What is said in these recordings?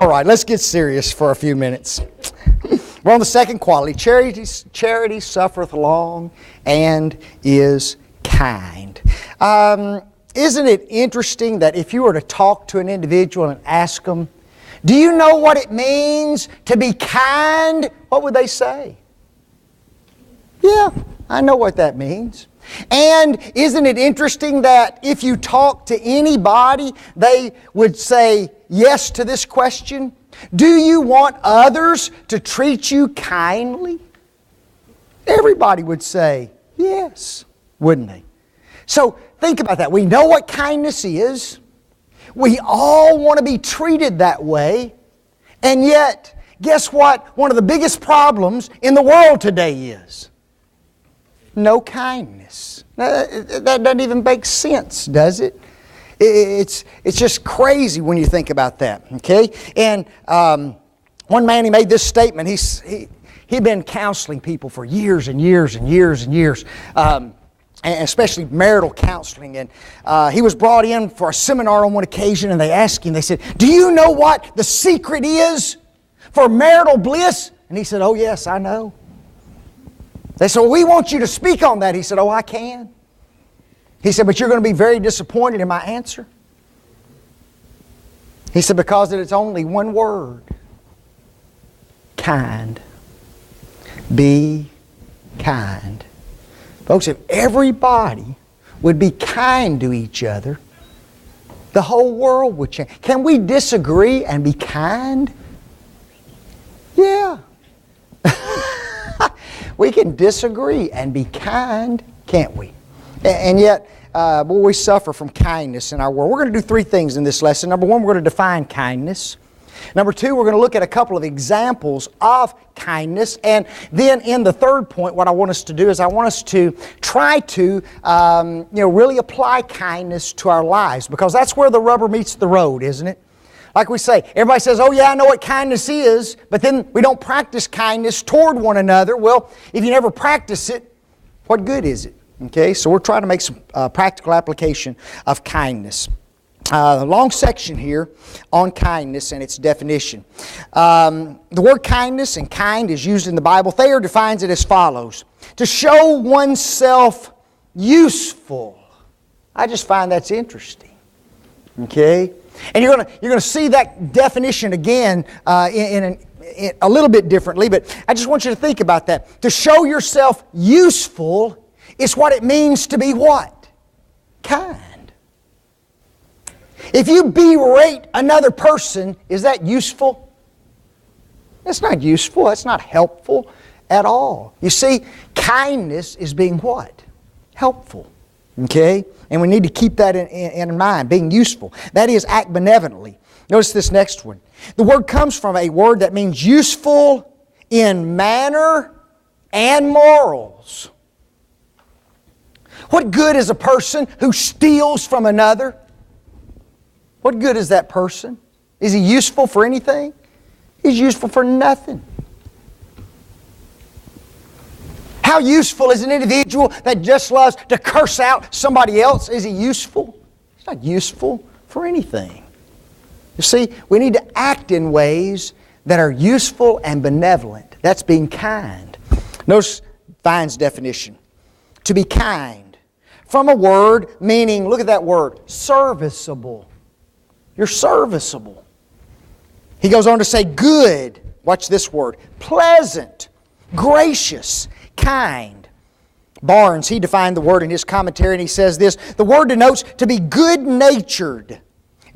All right, let's get serious for a few minutes. We're on the second quality. Charity suffereth long and is kind. Isn't it interesting that if you were to talk to an individual and ask them, do you know what it means to be kind? What would they say? Yeah, I know what that means. And isn't it interesting that if you talk to anybody, they would say yes to this question? Do you want others to treat you kindly? Everybody would say yes, wouldn't they? So think about that. We know what kindness is. We all want to be treated that way. And yet, guess what? One of the biggest problems in the world today is no kindness. That doesn't even make sense, does it? It's just crazy when you think about that, okay? And one man, he made this statement. He'd been counseling people for years and years and years and years, and especially marital counseling. And he was brought in for a seminar on one occasion, and they asked him, they said, do you know what the secret is for marital bliss? And he said, oh yes, I know. They said, well, we want you to speak on that. He said, oh, I can. He said, but you're going to be very disappointed in my answer. He said, because it's only one word. Kind. Be kind. Folks, if everybody would be kind to each other, the whole world would change. Can we disagree and be kind? Yeah. We can disagree and be kind, can't we? And yet, we suffer from kindness in our world. We're going to do three things in this lesson. Number one, we're going to define kindness. Number two, we're going to look at a couple of examples of kindness. And then in the third point, what I want us to do is I want us to try to really apply kindness to our lives, because that's where the rubber meets the road, isn't it? Like we say, everybody says, oh yeah, I know what kindness is, but then we don't practice kindness toward one another. Well, if you never practice it, what good is it? Okay, so we're trying to make some practical application of kindness. A long section here on kindness and its definition. The word kindness and kind is used in the Bible. Thayer defines it as follows: to show oneself useful. I just find that's interesting. Okay? And you're going to see that definition again in a little bit differently, but I just want you to think about that. To show yourself useful is what it means to be what? Kind. If you berate another person, is that useful? That's not useful. That's not helpful at all. You see, kindness is being what? Helpful. Okay? And we need to keep that in mind, being useful. That is, act benevolently. Notice this next one. The word comes from a word that means useful in manner and morals. What good is a person who steals from another? What good is that person? Is he useful for anything? He's useful for nothing. How useful is an individual that just loves to curse out somebody else? Is he useful? He's not useful for anything. You see, we need to act in ways that are useful and benevolent. That's being kind. Notice Vine's definition. To be kind. From a word meaning, look at that word, serviceable. You're serviceable. He goes on to say good. Watch this word. Pleasant. Gracious. Kind. Barnes, he defined the word in his commentary, and he says this: the word denotes to be good-natured,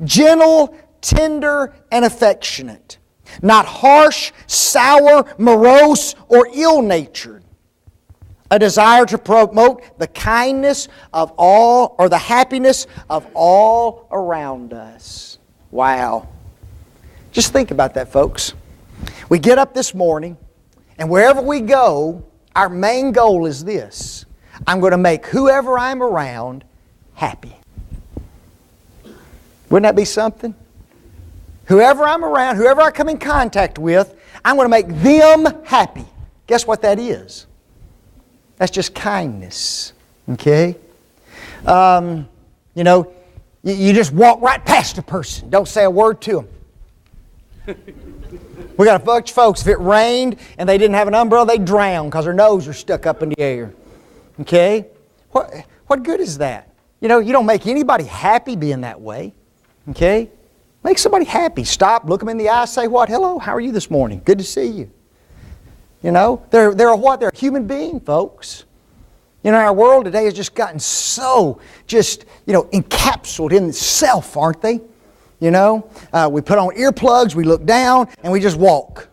gentle, tender, and affectionate. Not harsh, sour, morose, or ill-natured. A desire to promote the kindness of all, or the happiness of all around us. Wow. Just think about that, folks. We get up this morning, and wherever we go, our main goal is this: I'm going to make whoever I'm around happy. Wouldn't that be something? Whoever I'm around, whoever I come in contact with, I'm going to make them happy. Guess what that is? That's just kindness. Okay? You just walk right past a person. Don't say a word to them. We got a bunch of folks, if it rained and they didn't have an umbrella, they'd drown because their nose are stuck up in the air. Okay? What good is that? You know, you don't make anybody happy being that way. Okay? Make somebody happy. Stop, look them in the eye, say what? Hello, how are you this morning? Good to see you. You know, they're a what? They're a human being, folks. You know, our world today has just gotten so encapsulated in itself, aren't they? You know, we put on earplugs, we look down, and we just walk.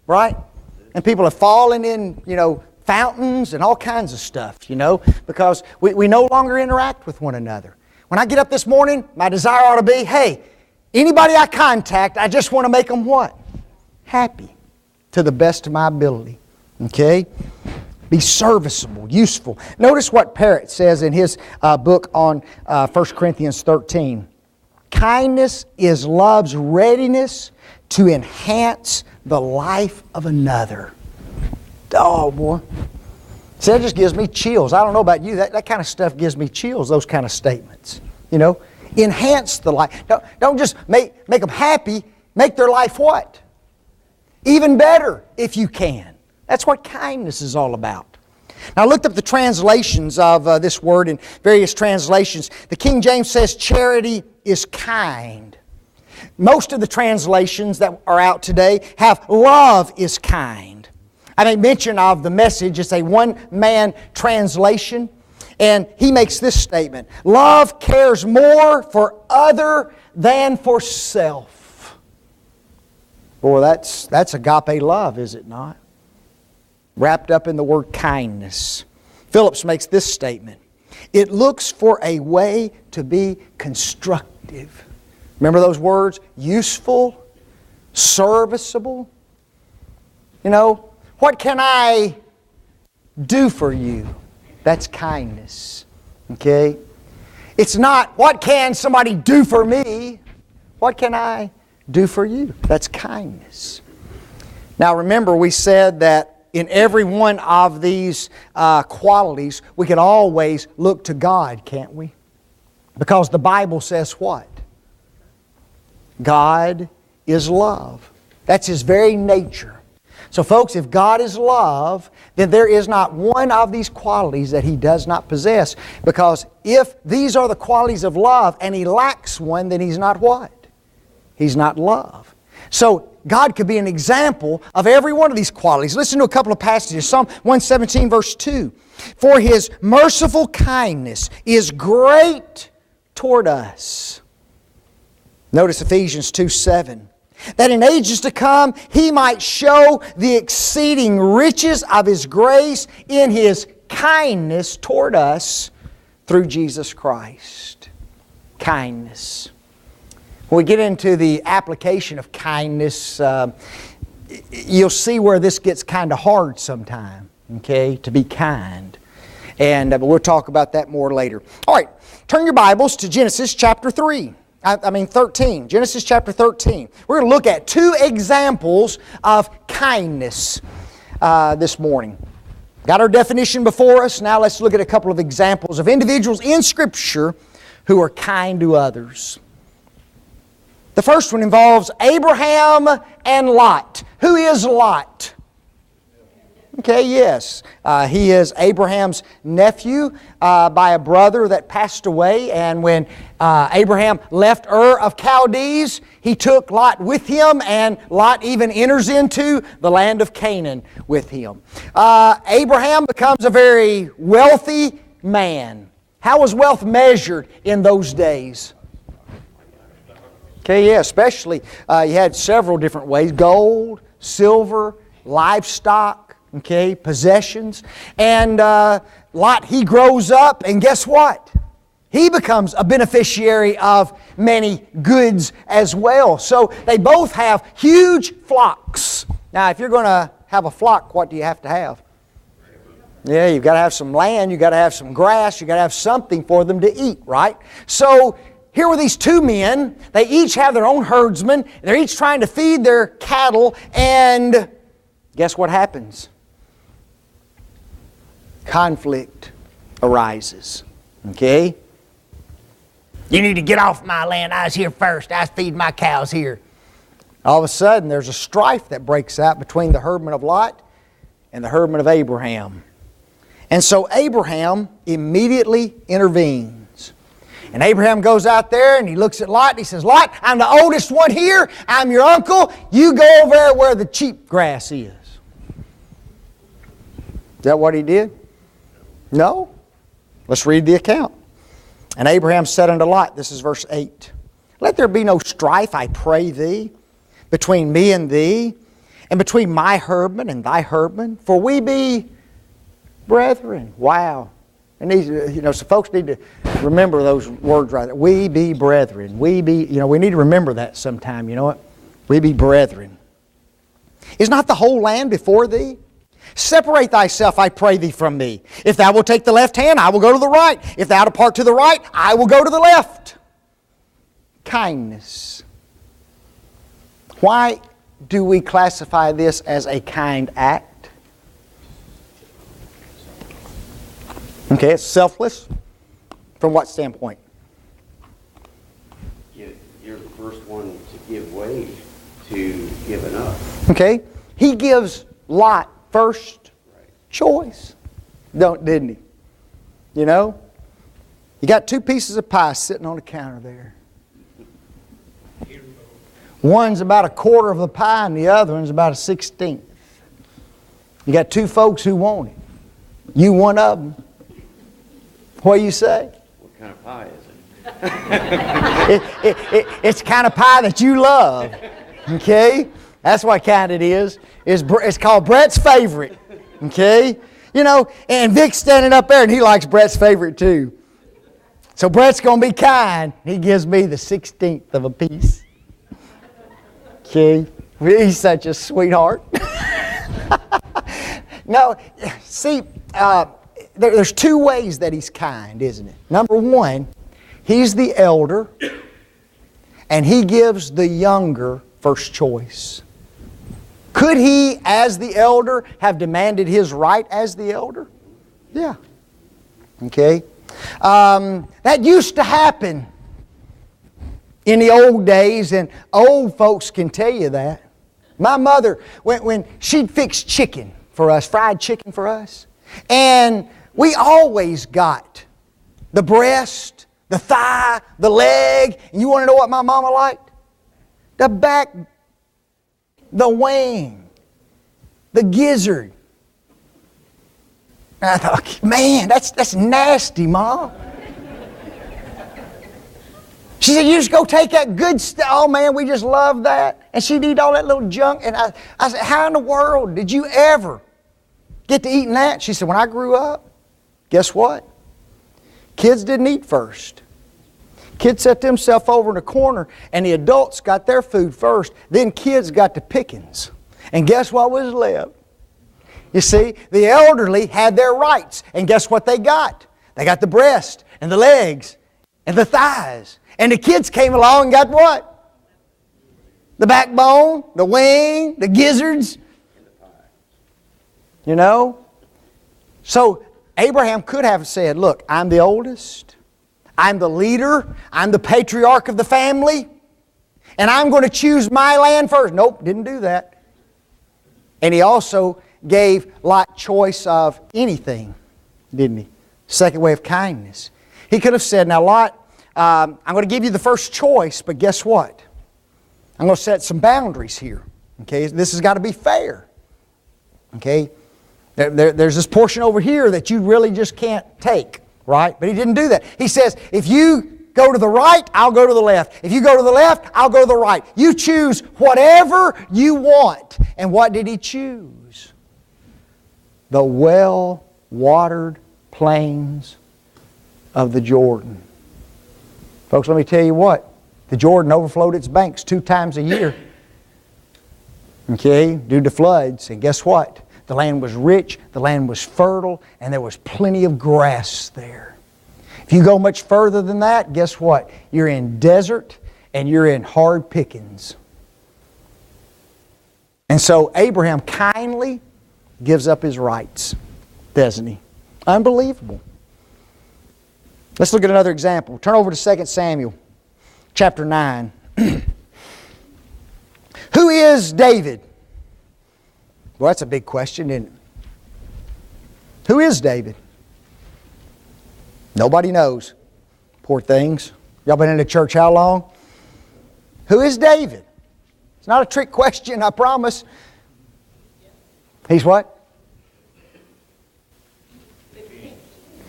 Right? And people have fallen in, fountains and all kinds of stuff, because we no longer interact with one another. When I get up this morning, my desire ought to be, hey, anybody I contact, I just want to make them what? Happy to the best of my ability. Okay? Be serviceable, useful. Notice what Parrott says in his book on 1 Corinthians 13. Kindness is love's readiness to enhance the life of another. Oh, boy. See, that just gives me chills. I don't know about you. That kind of stuff gives me chills, those kind of statements. Enhance the life. Don't just make them happy. Make their life what? Even better, if you can. That's what kindness is all about. Now, I looked up the translations of this word in various translations. The King James says charity is kind. Most of the translations that are out today have love is kind. I made mention of the Message. It's a one-man translation. And he makes this statement: love cares more for other than for self. Boy, that's agape love, is it not? Wrapped up in the word kindness. Phillips makes this statement: it looks for a way to be constructive. Remember those words? Useful, serviceable. What can I do for you? That's kindness. Okay? It's not, what can somebody do for me? What can I do for you? That's kindness. Now remember, we said that in every one of these qualities, we can always look to God, can't we? Because the Bible says what? God is love. That's His very nature. So folks, if God is love, then there is not one of these qualities that He does not possess. Because if these are the qualities of love and He lacks one, then He's not what? He's not love. So God could be an example of every one of these qualities. Listen to a couple of passages. Psalm 117 verse 2. For His merciful kindness is great toward us. Notice Ephesians 2:7. That in ages to come He might show the exceeding riches of His grace in His kindness toward us through Jesus Christ. Kindness. When we get into the application of kindness, you'll see where this gets kind of hard sometime, okay, to be kind. But we'll talk about that more later. All right, turn your Bibles to Genesis chapter 13. Genesis chapter 13. We're going to look at two examples of kindness this morning. Got our definition before us. Now let's look at a couple of examples of individuals in Scripture who are kind to others. The first one involves Abraham and Lot. Who is Lot? Okay, yes. He is Abraham's nephew by a brother that passed away. And when Abraham left Ur of Chaldees, he took Lot with him, and Lot even enters into the land of Canaan with him. Abraham becomes a very wealthy man. How was wealth measured in those days? Okay, yeah, especially you had several different ways: gold, silver, livestock, okay, possessions. And Lot, he grows up, and guess what? He becomes a beneficiary of many goods as well. So they both have huge flocks. Now, if you're going to have a flock, what do you have to have? Yeah, you've got to have some land, you've got to have some grass, you've got to have something for them to eat, right? So here were these two men. They each have their own herdsmen. They're each trying to feed their cattle, and guess what happens? Conflict arises. Okay? You need to get off my land. I was here first. I was feeding my cows here. All of a sudden, there's a strife that breaks out between the herdmen of Lot and the herdmen of Abraham. And so Abraham immediately intervenes. And Abraham goes out there and he looks at Lot and he says, Lot, I'm the oldest one here. I'm your uncle. You go over there where the cheap grass is. Is that what he did? No. Let's read the account. And Abraham said unto Lot, this is verse 8, let there be no strife, I pray thee, between me and thee, and between my herdmen and thy herdmen, for we be brethren. Wow. And these, so folks need to remember those words right there. We be brethren. We need to remember that sometime, you know what? We be brethren. Is not the whole land before thee? Separate thyself, I pray thee, from me. If thou wilt take the left hand, I will go to the right. If thou depart to the right, I will go to the left. Kindness. Why do we classify this as a kind act? Okay, it's selfless. From what standpoint? You're the first one to give way to giving up. Okay, he gives Lot first choice, didn't he? You know, you got 2 pieces of pie sitting on the counter there. One's about 1/4 of the pie and the other one's about 1/16. You got 2 folks who want it. You one of them. What do you say? What kind of pie is it? It's the kind of pie that you love. Okay? That's what kind it is. It's called Brett's favorite. Okay? And Vic's standing up there and he likes Brett's favorite too. So Brett's going to be kind. He gives me the 1/16 of a piece. Okay? He's such a sweetheart. No, see, there's 2 ways that he's kind, isn't it? Number 1, he's the elder and he gives the younger first choice. Could he, as the elder, have demanded his right as the elder? Yeah. Okay. That used to happen in the old days, and old folks can tell you that. My mother, when she'd fix chicken for us, fried chicken for us, and we always got the breast, the thigh, the leg, and you want to know what my mama liked? The back, the wing, the gizzard. And I thought, man, that's nasty, Mom. She said, you just go take that good stuff. Oh, man, we just love that. And she'd eat all that little junk. And I said, how in the world did you ever get to eating that? She said, when I grew up, guess what? Kids didn't eat first. Kids set themselves over in a corner, and the adults got their food first. Then kids got the pickings. And guess what was left? You see, the elderly had their rights. And guess what they got? They got the breast and the legs and the thighs. And the kids came along and got what? The backbone, the wing, the gizzards. You know? So Abraham could have said, look, I'm the oldest. I'm the leader. I'm the patriarch of the family. And I'm going to choose my land first. Nope, didn't do that. And he also gave Lot choice of anything, didn't he? Second way of kindness. He could have said, now Lot, I'm going to give you the first choice, but guess what? I'm going to set some boundaries here. Okay, this has got to be fair. Okay, there's this portion over here that you really just can't take, right? But he didn't do that. He says, if you go to the right, I'll go to the left. If you go to the left, I'll go to the right. You choose whatever you want. And what did he choose? The well-watered plains of the Jordan. Folks, let me tell you what. The Jordan overflowed its banks 2 times a year. Okay, due to floods. And guess what? The land was rich, the land was fertile, and there was plenty of grass there. If you go much further than that, guess what? You're in desert and you're in hard pickings. And so Abraham kindly gives up his rights, doesn't he? Unbelievable. Let's look at another example. Turn over to 2 Samuel chapter 9. Who is David? Well, that's a big question, isn't it? Who is David? Nobody knows. Poor things. Y'all been in the church how long? Who is David? It's not a trick question, I promise. He's what?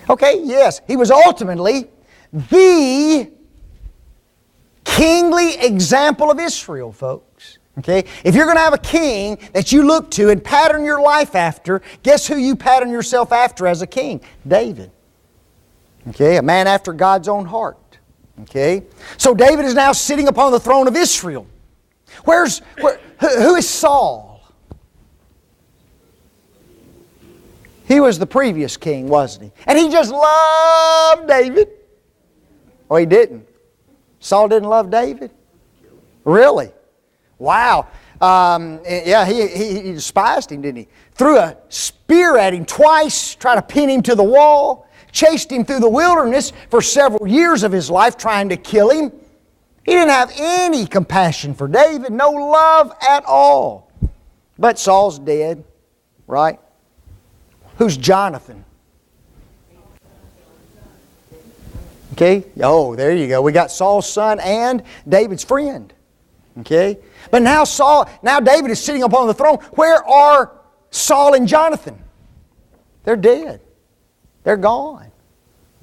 Okay, yes. He was ultimately the kingly example of Israel, folks. Okay? If you're going to have a king that you look to and pattern your life after, guess who you pattern yourself after as a king? David. Okay? A man after God's own heart. Okay? So David is now sitting upon the throne of Israel. Who is Saul? He was the previous king, wasn't he? And he just loved David. Oh, he didn't. Saul didn't love David? Really? Wow. Yeah, he despised him, didn't he? Threw a spear at him twice, tried to pin him to the wall, chased him through the wilderness for several years of his life trying to kill him. He didn't have any compassion for David, no love at all. But Saul's dead, right? Who's Jonathan? Okay? Oh, there you go. We got Saul's son and David's friend. Okay? But now David is sitting upon the throne. Where are Saul and Jonathan? They're dead. They're gone.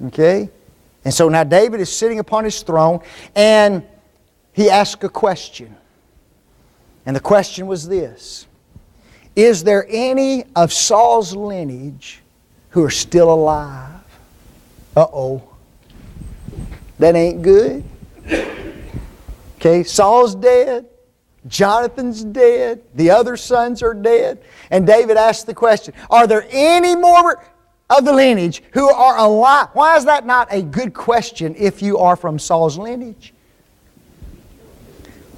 Okay? And so now David is sitting upon his throne and he asked a question. And the question was this: is there any of Saul's lineage who are still alive? Uh-oh. That ain't good. Okay, Saul's dead. Jonathan's dead. The other sons are dead. And David asked the question, are there any more of the lineage who are alive? Why is that not a good question if you are from Saul's lineage?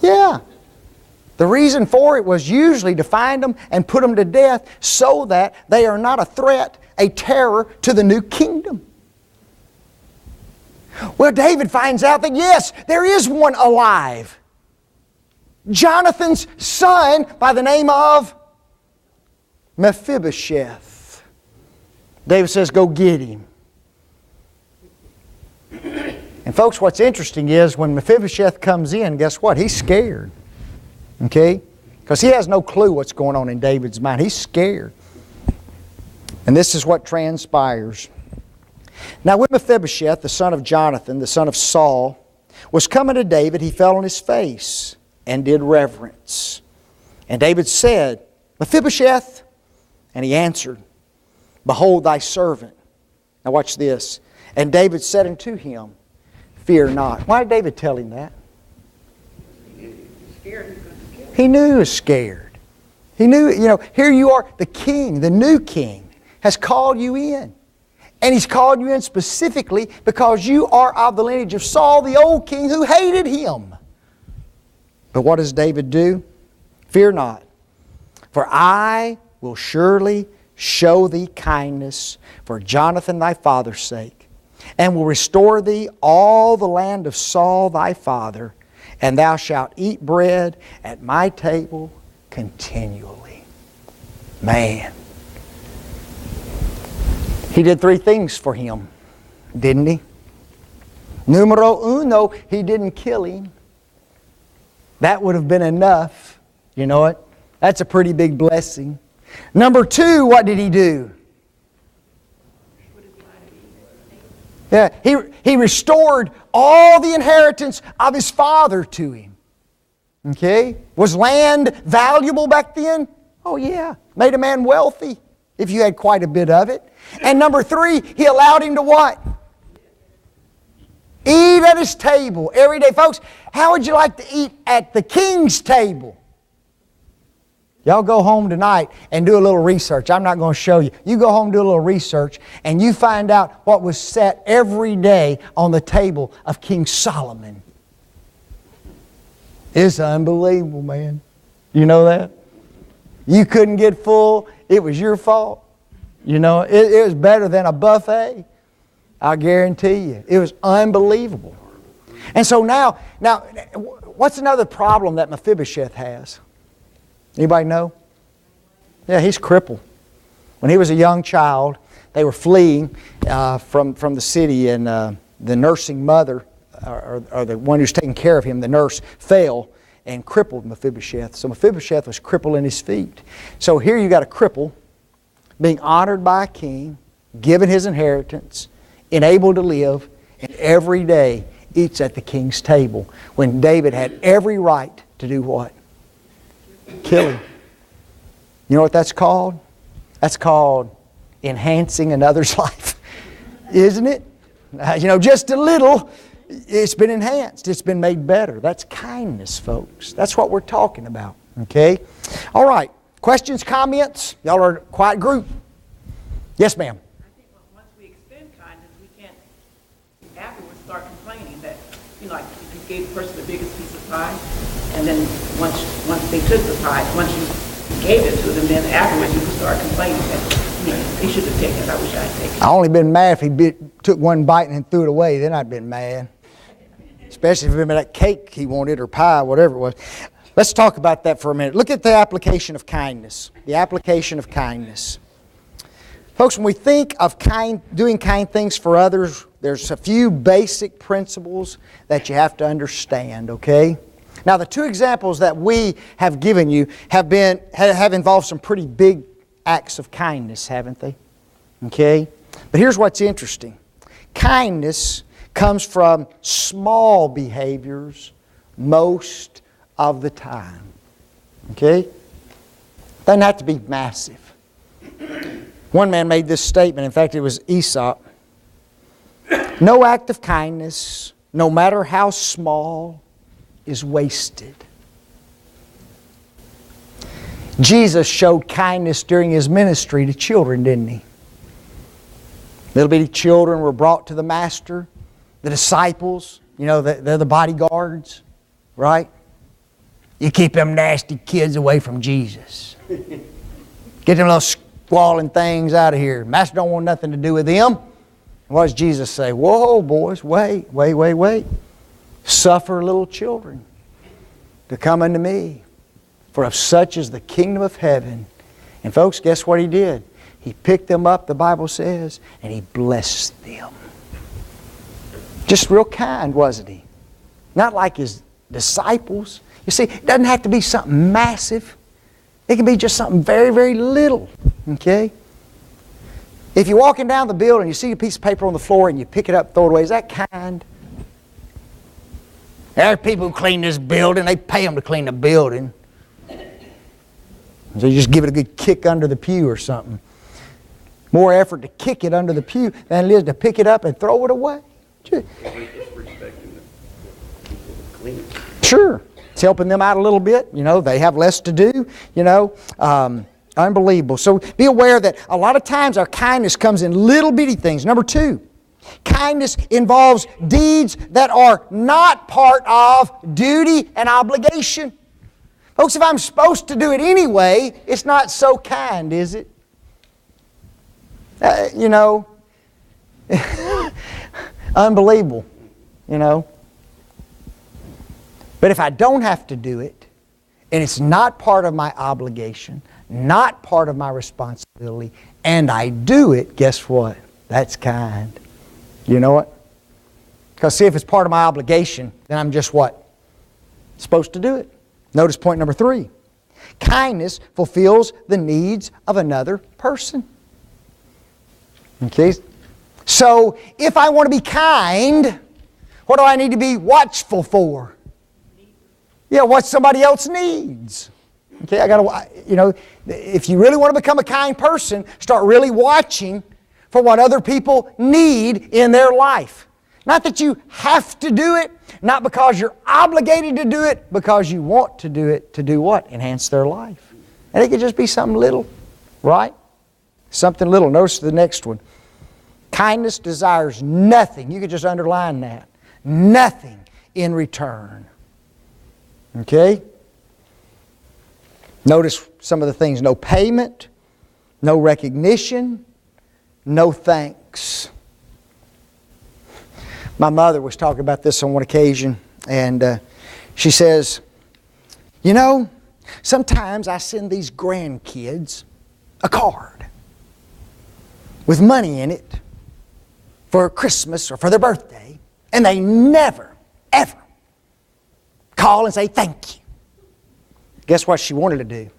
Yeah. The reason for it was usually to find them and put them to death so that they are not a threat, a terror to the new kingdom. Well, David finds out that yes, there is one alive. Jonathan's son by the name of Mephibosheth. David says, go get him. And folks, what's interesting is when Mephibosheth comes in, guess what? He's scared. Okay? Because he has no clue what's going on in David's mind. He's scared. And this is what transpires. Now when Mephibosheth, the son of Jonathan, the son of Saul, was coming to David, he fell on his face and did reverence. And David said, Mephibosheth. And he answered, behold thy servant. Now watch this. And David said unto him, fear not. Why did David tell him that? He knew he was scared. He knew, here you are, the king, the new king, has called you in. And he's called you in specifically because you are of the lineage of Saul, the old king who hated him. But what does David do? Fear not, for I will surely show thee kindness for Jonathan thy father's sake, and will restore thee all the land of Saul thy father, and thou shalt eat bread at my table continually. Man. He did 3 things for him, didn't he? Numero uno, he didn't kill him. That would have been enough. You know it? That's a pretty big blessing. Number 2, what did he do? Yeah, he restored all the inheritance of his father to him. Okay? Was land valuable back then? Oh yeah. Made a man wealthy if you had quite a bit of it. And number 3, he allowed him to what? Eat at his table every day. Folks, how would you like to eat at the king's table? Y'all go home tonight and do a little research. I'm not going to show you. You go home and do a little research and you find out what was set every day on the table of King Solomon. It's unbelievable, man. You know that? You couldn't get full. It was your fault. You know, it was better than a buffet. I guarantee you. It was unbelievable. And so now, what's another problem that Mephibosheth has? Anybody know? Yeah, he's crippled. When he was a young child, they were fleeing from the city, and the nursing mother, or the one who's taking care of him, the nurse, fell and crippled Mephibosheth. So Mephibosheth was crippled in his feet. So here you got a cripple being honored by a king, given his inheritance, enabled to live, and every day eats at the king's table, when David had every right to do what? Kill him. You know what that's called? That's called enhancing another's life. Isn't it? Just a little, it's been enhanced. It's been made better. That's kindness, folks. That's what we're talking about. Okay? All right. Questions, comments? Y'all are a quiet group. Yes, ma'am. I think once we extend kindness, we can't afterwards start complaining that, like if you gave the person the biggest piece of pie, and then once they took the pie, once you gave it to them, then afterwards you could start complaining that, they should have taken it. I wish I had taken it. I only been mad if he took one bite and threw it away. Then I'd been mad. Especially if it had been that cake he wanted or pie, whatever it was. Let's talk about that for a minute. Look at the application of kindness. The application of kindness. Folks, when we think of doing kind things for others, there's a few basic principles that you have to understand, okay? Now, the two examples that we have given you have involved some pretty big acts of kindness, haven't they? Okay? But here's what's interesting. Kindness comes from small behaviors most of the time. Okay? Doesn't have to be massive. One man made this statement, in fact it was Aesop. No act of kindness, no matter how small, is wasted. Jesus showed kindness during His ministry to children, didn't He? Little bitty children were brought to the Master. The disciples, they're the bodyguards, right? You keep them nasty kids away from Jesus. Get them little squalling things out of here. Master don't want nothing to do with them. What does Jesus say? Whoa, boys, wait. Suffer little children to come unto me. For of such is the kingdom of heaven. And folks, guess what He did? He picked them up, the Bible says, and He blessed them. Just real kind, wasn't He? Not like His disciples. You see, it doesn't have to be something massive. It can be just something very, very little. Okay? If you're walking down the building, you see a piece of paper on the floor and you pick it up, throw it away, is that kind? There are people who clean this building. They pay them to clean the building. So you just give it a good kick under the pew or something. More effort to kick it under the pew than it is to pick it up and throw it away. It's respecting the people who clean. Sure. It's helping them out a little bit. They have less to do. Unbelievable. So be aware that a lot of times our kindness comes in little bitty things. Number two, kindness involves deeds that are not part of duty and obligation. Folks, if I'm supposed to do it anyway, it's not so kind, is it? Unbelievable, But if I don't have to do it, and it's not part of my obligation, not part of my responsibility, and I do it, guess what? That's kind. You know what? Because see, if it's part of my obligation, then I'm just what? Supposed to do it. Notice point number 3. Kindness fulfills the needs of another person. Okay? So, if I want to be kind, what do I need to be watchful for? Yeah, what somebody else needs. Okay, if you really want to become a kind person, start really watching for what other people need in their life. Not that you have to do it, not because you're obligated to do it, because you want to do it to do what? Enhance their life. And it could just be something little, right? Something little. Notice the next one. Kindness desires nothing. You could just underline that. Nothing in return. Okay? Notice some of the things. No payment, no recognition, no thanks. My mother was talking about this on one occasion, and she says, Sometimes I send these grandkids a card with money in it for Christmas or for their birthday, and they never, ever call and say thank you. Guess what she wanted to do?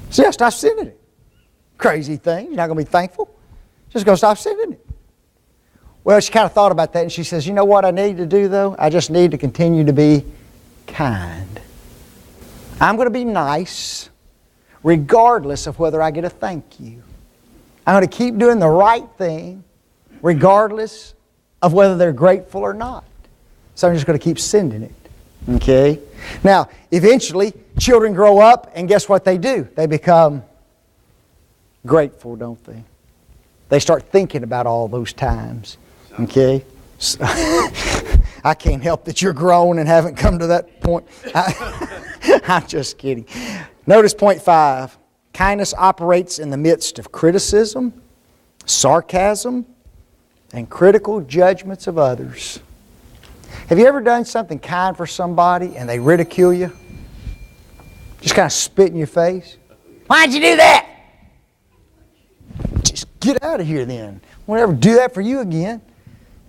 So yeah, stop sending it. Crazy thing. You're not going to be thankful. Just go stop sending it. Well, she kind of thought about that, and she says, you know what I need to do, though? I just need to continue to be kind. I'm going to be nice regardless of whether I get a thank you. I'm going to keep doing the right thing regardless of whether they're grateful or not. So I'm just going to keep sending it. Okay? Now, eventually, children grow up, and guess what they do? They become grateful, don't they? They start thinking about all those times. Okay? So, I can't help that you're grown and haven't come to that point. I'm just kidding. Notice point 5. Kindness operates in the midst of criticism, sarcasm, and critical judgments of others. Have you ever done something kind for somebody and they ridicule you? Just kind of spit in your face? Why'd you do that? Just get out of here then. Won't ever do that for you again.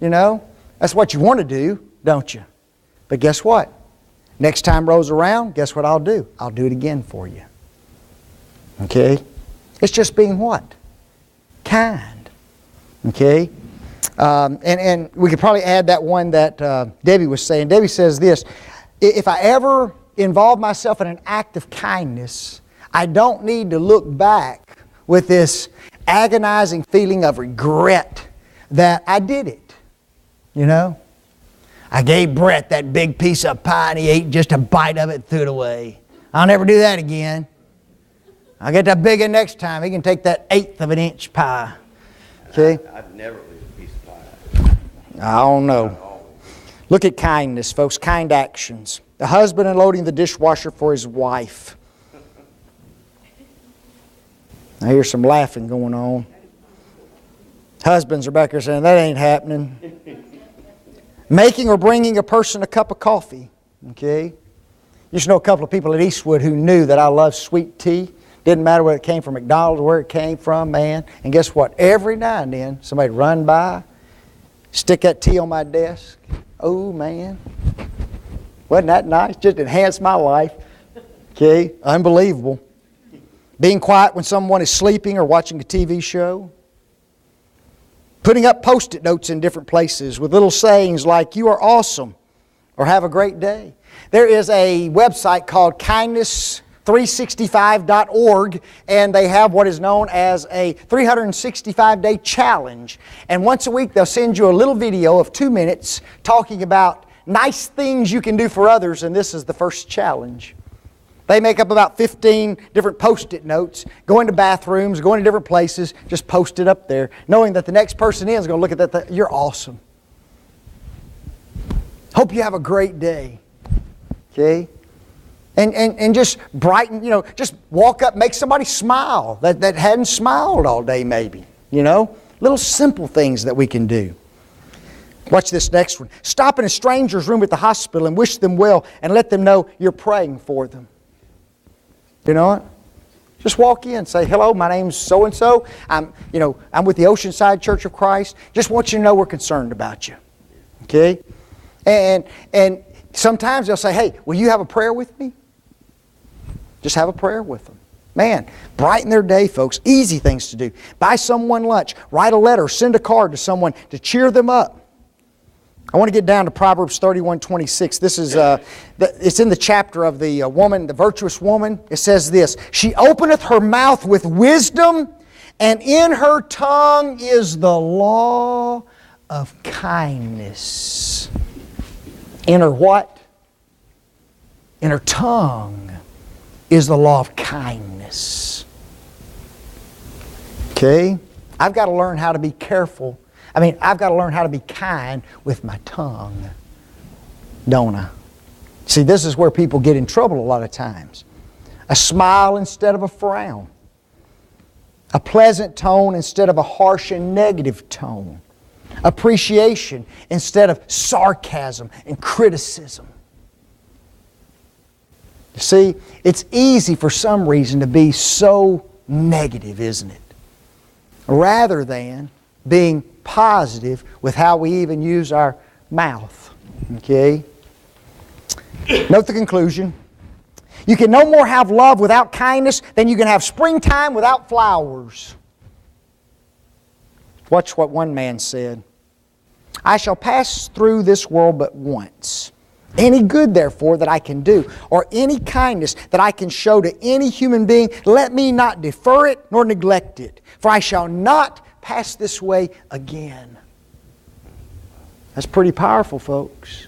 You know, that's what you want to do, don't you? But guess what? Next time rolls around, guess what I'll do? I'll do it again for you. Okay? It's just being what? Kind. Okay? And we could probably add that one that Debbie was saying. Debbie says this, if I ever involve myself in an act of kindness, I don't need to look back with this agonizing feeling of regret that I did it. You know? I gave Brett that big piece of pie and he ate just a bite of it and threw it away. I'll never do that again. I'll get that big one next time. He can take that 1/8 of an inch pie. Okay? I'd never leave a piece of pie. I don't know. Look at kindness, folks. Kind actions. The husband unloading the dishwasher for his wife. I hear some laughing going on. Husbands are back there saying, that ain't happening. Making or bringing a person a cup of coffee. Okay? Used to know a couple of people at Eastwood who knew that I love sweet tea. Didn't matter whether it came from McDonald's or where it came from, man. And guess what? Every now and then, somebody'd run by, stick that tea on my desk. Oh, man. Wasn't that nice? Just enhanced my life. Okay? Unbelievable. Being quiet when someone is sleeping or watching a TV show. Putting up Post-it notes in different places with little sayings like, you are awesome, or have a great day. There is a website called kindness365.org, and they have what is known as a 365-day challenge. And once a week, they'll send you a little video of 2 minutes talking about nice things you can do for others, and this is the first challenge. They make up about 15 different Post-it notes, go into bathrooms, go into different places, just post it up there, knowing that the next person in is going to look at that, you're awesome. Hope you have a great day. Okay? And just brighten, you know, just walk up, make somebody smile that hadn't smiled all day maybe. You know? Little simple things that we can do. Watch this next one. Stop in a stranger's room at the hospital and wish them well and let them know you're praying for them. You know what? Just walk in and say, hello, my name's so-and-so. I'm with the OceanSide Church of Christ. Just want you to know we're concerned about you. Okay? And sometimes they'll say, hey, will you have a prayer with me? Just have a prayer with them. Man, brighten their day, folks. Easy things to do. Buy someone lunch. Write a letter. Send a card to someone to cheer them up. I want to get down to Proverbs 31:26. This is it's in the chapter of the woman, the virtuous woman. It says this, she openeth her mouth with wisdom, and in her tongue is the law of kindness. In her what? In her tongue is the law of kindness. Okay? I've got to learn how to be careful. I've got to learn how to be kind with my tongue, don't I? See, this is where people get in trouble a lot of times. A smile instead of a frown. A pleasant tone instead of a harsh and negative tone. Appreciation instead of sarcasm and criticism. See, it's easy for some reason to be so negative, isn't it? Rather than being positive with how we even use our mouth. Okay? Note the conclusion. You can no more have love without kindness than you can have springtime without flowers. Watch what one man said. I shall pass through this world but once. Any good, therefore, that I can do, or any kindness that I can show to any human being, let me not defer it nor neglect it, for I shall not pass this way again. That's pretty powerful, folks.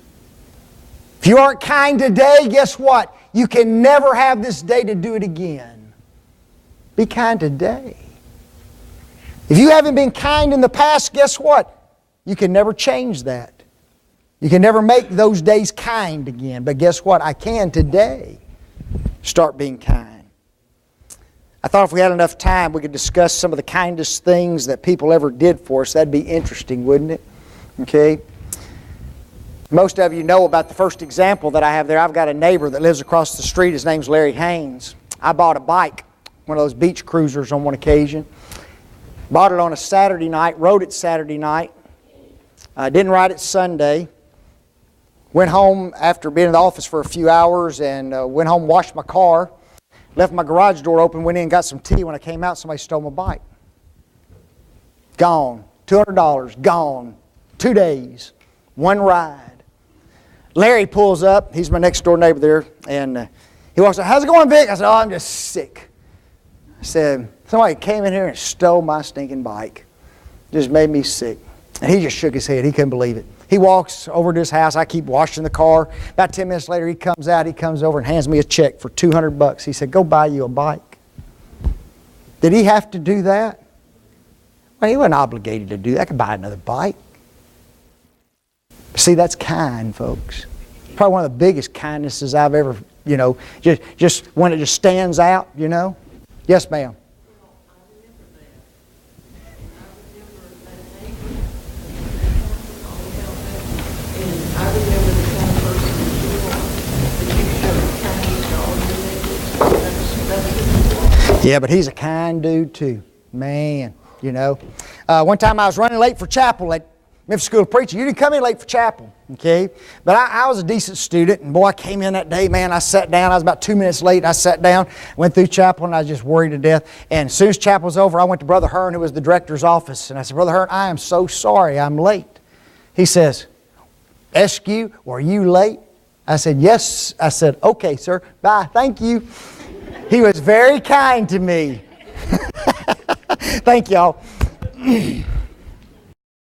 If you aren't kind today, guess what? You can never have this day to do it again. Be kind today. If you haven't been kind in the past, guess what? You can never change that. You can never make those days kind again. But guess what? I can today start being kind. I thought if we had enough time, we could discuss some of the kindest things that people ever did for us. That'd be interesting, wouldn't it? Okay? Most of you know about the first example that I have there. I've got a neighbor that lives across the street. His name's Larry Haynes. I bought a bike, one of those beach cruisers on one occasion. Bought it on a Saturday night, rode it Saturday night. Didn't ride it Sunday. Went home after being in the office for a few hours and went home, washed my car, left my garage door open, went in and got some tea. When I came out, somebody stole my bike. Gone. $200. Gone. 2 days. One ride. Larry pulls up. He's my next door neighbor there. And he walks up, how's it going, Vic? I said, oh, I'm just sick. I said, somebody came in here and stole my stinking bike. Just made me sick. And he just shook his head. He couldn't believe it. He walks over to his house. I keep washing the car. About 10 minutes later, he comes out. He comes over and hands me a check for $200. He said, go buy you a bike. Did he have to do that? Well, he wasn't obligated to do that. I could buy another bike. See, that's kind, folks. Probably one of the biggest kindnesses I've ever, just when it just stands out, Yes, ma'am. Yeah, but he's a kind dude too. Man, One time I was running late for chapel at Memphis School of Preaching. You didn't come in late for chapel, okay? But I was a decent student, and boy, I came in that day, man, I sat down. I was about 2 minutes late. I sat down, went through chapel, and I was just worried to death. And as soon as chapel was over, I went to Brother Hearn, who was the director's office, and I said, Brother Hearn, I am so sorry I'm late. He says, Eskew, were you late? I said, yes. I said, okay, sir. Bye. Thank you. He was very kind to me. Thank y'all.